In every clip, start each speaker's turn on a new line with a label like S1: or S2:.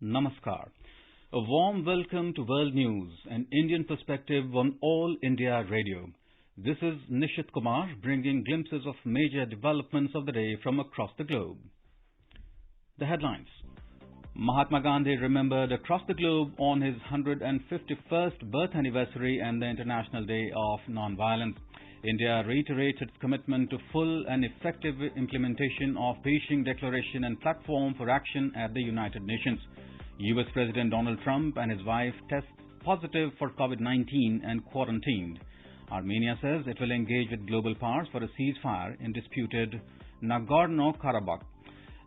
S1: Namaskar. A warm welcome to World News, an Indian perspective on All India Radio. This is Nishit Kumar bringing glimpses of major developments of the day from across the globe. The headlines. Mahatma Gandhi remembered across the globe on his 151st birth anniversary and the International Day of Non-Violence. India reiterates its commitment to full and effective implementation of Beijing Declaration and Platform for Action at the United Nations. US President Donald Trump and his wife test positive for COVID-19 and quarantined. Armenia says it will engage with global powers for a ceasefire in disputed Nagorno-Karabakh.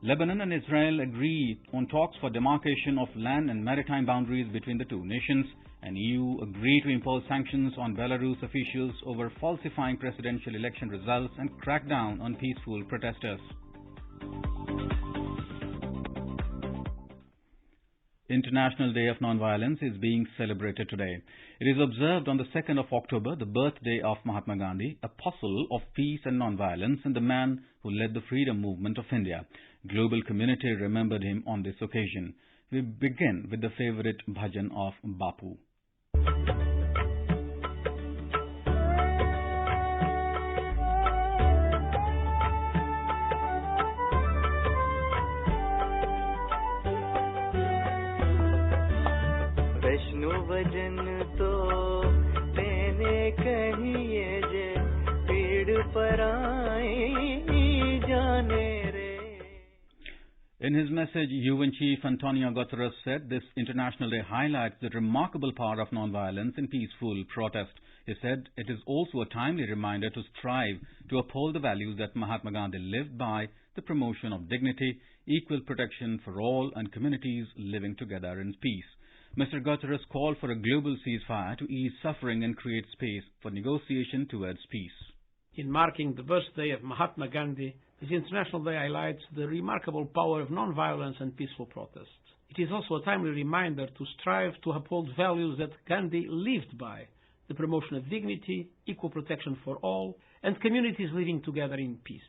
S1: Lebanon and Israel agree on talks for demarcation of land and maritime boundaries between the two nations. And EU agreed to impose sanctions on Belarus officials over falsifying presidential election results and crack down on peaceful protesters. International Day of Nonviolence is being celebrated today. It is observed on the 2nd of October, the birthday of Mahatma Gandhi, apostle of peace and nonviolence and the man who led the freedom movement of India. Global community remembered him on this occasion. We begin with the favorite bhajan of Bapu.
S2: Vaishno भजन तो तेने कहिए जे पीड़ पराई जाने रे.
S1: In his message, UN Chief Antonio Guterres said this International Day highlights the remarkable power of nonviolence in peaceful protest. He said it is also a timely reminder to strive to uphold the values that Mahatma Gandhi lived by, the promotion of dignity, equal protection for all and communities living together in peace. Mr. Guterres called for a global ceasefire to ease suffering and create space for negotiation towards peace.
S3: In marking the birthday of Mahatma Gandhi, this International Day highlights the remarkable power of non-violence and peaceful protest. It is also a timely reminder to strive to uphold values that Gandhi lived by, the promotion of dignity, equal protection for all, and communities living together in peace.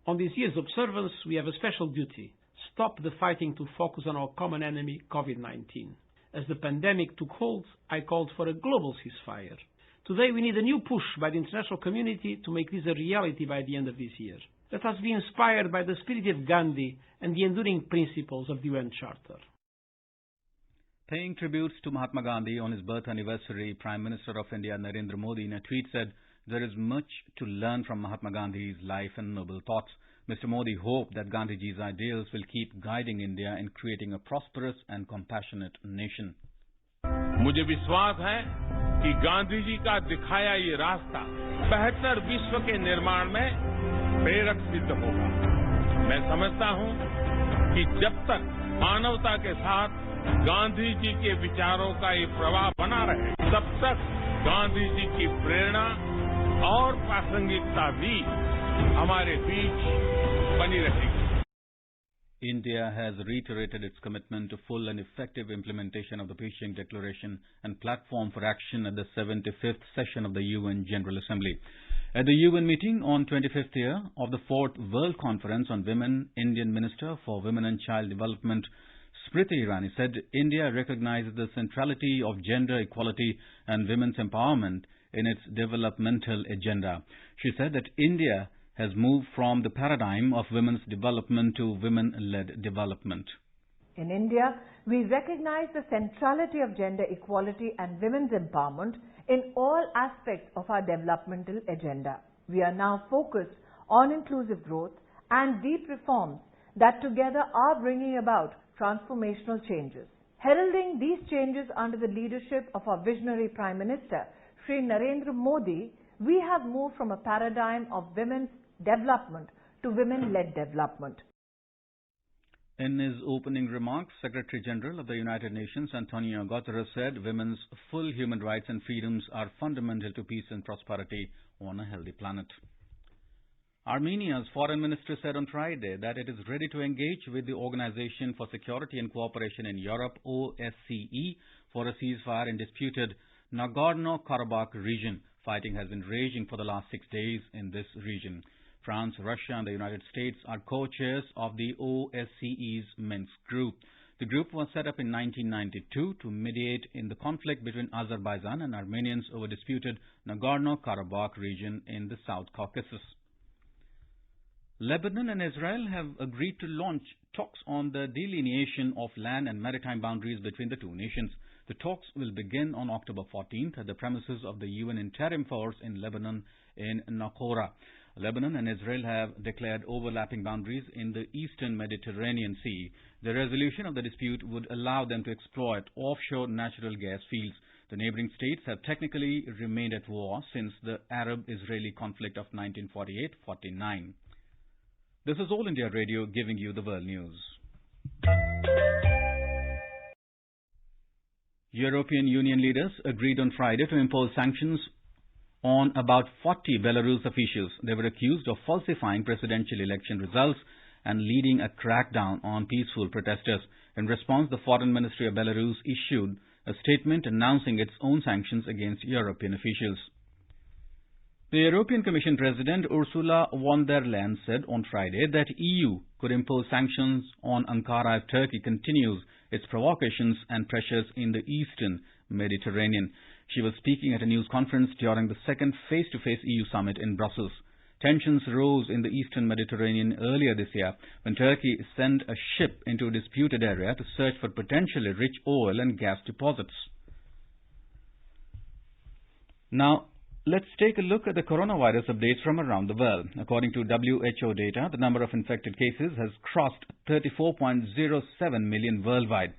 S3: On this year's observance, we have a special duty: stop the fighting to focus on our common enemy, COVID-19. As the pandemic took hold, I called for a global ceasefire. Today we need a new push by the international community to make this a reality by the end of this year. Let us be inspired by the spirit of Gandhi and the enduring principles of the UN Charter.
S1: Paying tributes to Mahatma Gandhi on his birth anniversary, Prime Minister of India Narendra Modi in a tweet said, "There is much to learn from Mahatma Gandhi's life and noble thoughts." Mr. Modi hoped that Gandhiji's ideals will keep guiding India in creating a prosperous and compassionate nation.
S4: मुझे विश्वास है कि गांधी जी का दिखाया ये रास्ता बेहतर विश्व के निर्माण में प्रेरक सिद्ध होगा. मैं समझता हूं कि जब तक मानवता के साथ गांधी जी के विचारों का ये प्रवाह बना रहे, तब तक गांधी जी की प्रेरणा और प्रासंगिकता भी हमारे बीच बनी रहेगी.
S1: India has reiterated its commitment to full and effective implementation of the Beijing Declaration and Platform for Action at the 75th session of the UN General Assembly. At the UN meeting on 25th year of the 4th World Conference on Women, Indian Minister for Women and Child Development Smriti Irani said India recognizes the centrality of gender equality and women's empowerment in its developmental agenda. She said that India has moved from the paradigm of women's development to women-led development.
S5: In India, we recognize the centrality of gender equality and women's empowerment in all aspects of our developmental agenda. We are now focused on inclusive growth and deep reforms that together are bringing about transformational changes. Heralding these changes under the leadership of our visionary Prime Minister, Shri Narendra Modi, we have moved from a paradigm of women's development to women-led development.
S1: In his opening remarks, Secretary General of the United Nations Antonio Guterres said women's full human rights and freedoms are fundamental to peace and prosperity on a healthy planet. Armenia's foreign minister said on Friday that it is ready to engage with the Organization for Security and Cooperation in Europe, OSCE, for a ceasefire in disputed Nagorno-Karabakh region. Fighting has been raging for the last 6 days in this region. France, Russia and the United States are co-chairs of the OSCE's Minsk group. The group was set up in 1992 to mediate in the conflict between Azerbaijan and Armenians over disputed Nagorno-Karabakh region in the South Caucasus. Lebanon and Israel have agreed to launch talks on the delineation of land and maritime boundaries between the two nations. The talks will begin on October 14th at the premises of the UN Interim Force in Lebanon in Naqoura. Lebanon and Israel have declared overlapping boundaries in the eastern Mediterranean Sea. The resolution of the dispute would allow them to exploit offshore natural gas fields. The neighboring states have technically remained at war since the Arab-Israeli conflict of 1948-49. This is All India Radio giving you the world news. European Union leaders agreed on Friday to impose sanctions on about 40 Belarus officials. They were accused of falsifying presidential election results and leading a crackdown on peaceful protesters. In response, the Foreign Ministry of Belarus issued a statement announcing its own sanctions against European officials. The European Commission President Ursula von der Leyen said on Friday that EU could impose sanctions on Ankara if Turkey continues its provocations and pressures in the eastern Mediterranean. She was speaking at a news conference during the second face-to-face EU summit in Brussels. Tensions rose in the eastern Mediterranean earlier this year when Turkey sent a ship into a disputed area to search for potentially rich oil and gas deposits. Now, let's take a look at the coronavirus updates from around the world. According to WHO data, the number of infected cases has crossed 34.07 million worldwide.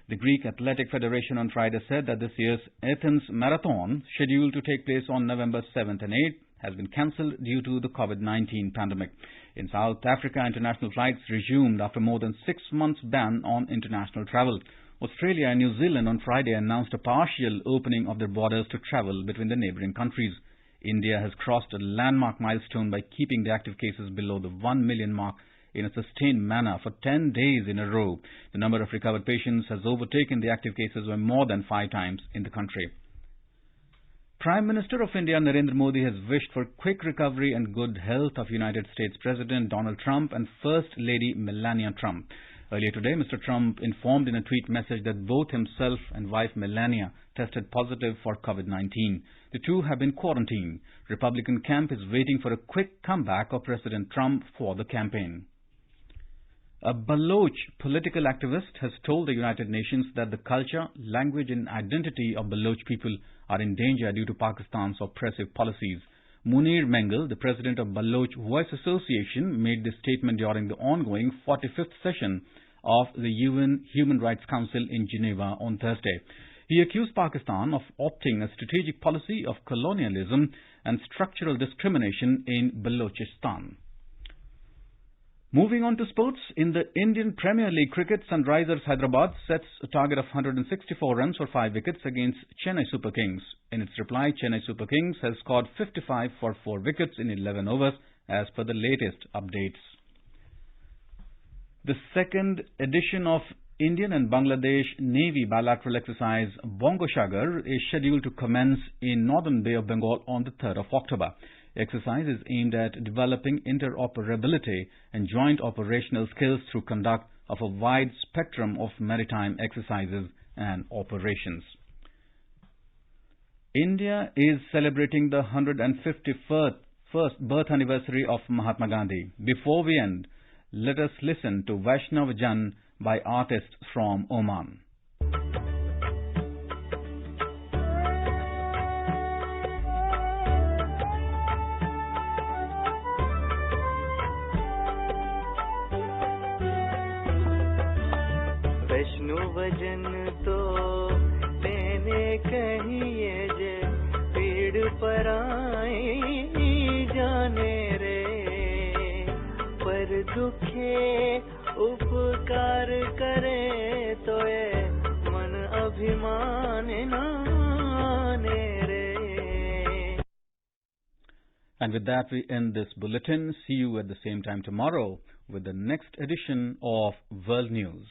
S1: The Greek Athletic Federation on Friday said that this year's Athens Marathon, scheduled to take place on November 7th and 8th, has been cancelled due to the COVID-19 pandemic. In South Africa, international flights resumed after more than 6 months' ban on international travel. Australia and New Zealand on Friday announced a partial opening of their borders to travel between the neighbouring countries. India has crossed a landmark milestone by keeping the active cases below the 1 million mark in a sustained manner for 10 days in a row. The number of recovered patients has overtaken the active cases by more than 5 times in the country. Prime Minister of India Narendra Modi has wished for quick recovery and good health of United States President Donald Trump and First Lady Melania Trump. Earlier today, Mr. Trump informed in a tweet message that both himself and wife Melania tested positive for COVID-19. The two have been quarantined. Republican camp is waiting for a quick comeback of President Trump for the campaign. A Baloch political activist has told the United Nations that the culture, language and identity of Baloch people are in danger due to Pakistan's oppressive policies. Munir Mengal, the president of Baloch Voice Association, made this statement during the ongoing 45th session of the UN Human Rights Council in Geneva on Thursday. He accused Pakistan of opting a strategic policy of colonialism and structural discrimination in Balochistan. Moving on to sports, in the Indian Premier League cricket, Sunrisers Hyderabad sets a target of 164 runs for 5 wickets against Chennai Super Kings. In its reply, Chennai Super Kings has scored 55 for 4 wickets in 11 overs as per the latest updates. The second edition of Indian and Bangladesh Navy bilateral exercise Bongo Sagar is scheduled to commence in northern Bay of Bengal on the 3rd of October. The exercise is aimed at developing interoperability and joint operational skills through conduct of a wide spectrum of maritime exercises and operations. India is celebrating the 151st birth anniversary of Mahatma Gandhi. Before we end, let us listen to Vaishnav Jan by artists from Oman.
S2: वजन तो तेने कहिए जे पीड़ पराई जाने रे पर दुखे उपकार करे तो ये मन अभिमान नाने रे.
S1: And with that we end this bulletin. See you at the same time tomorrow with the next edition of World News.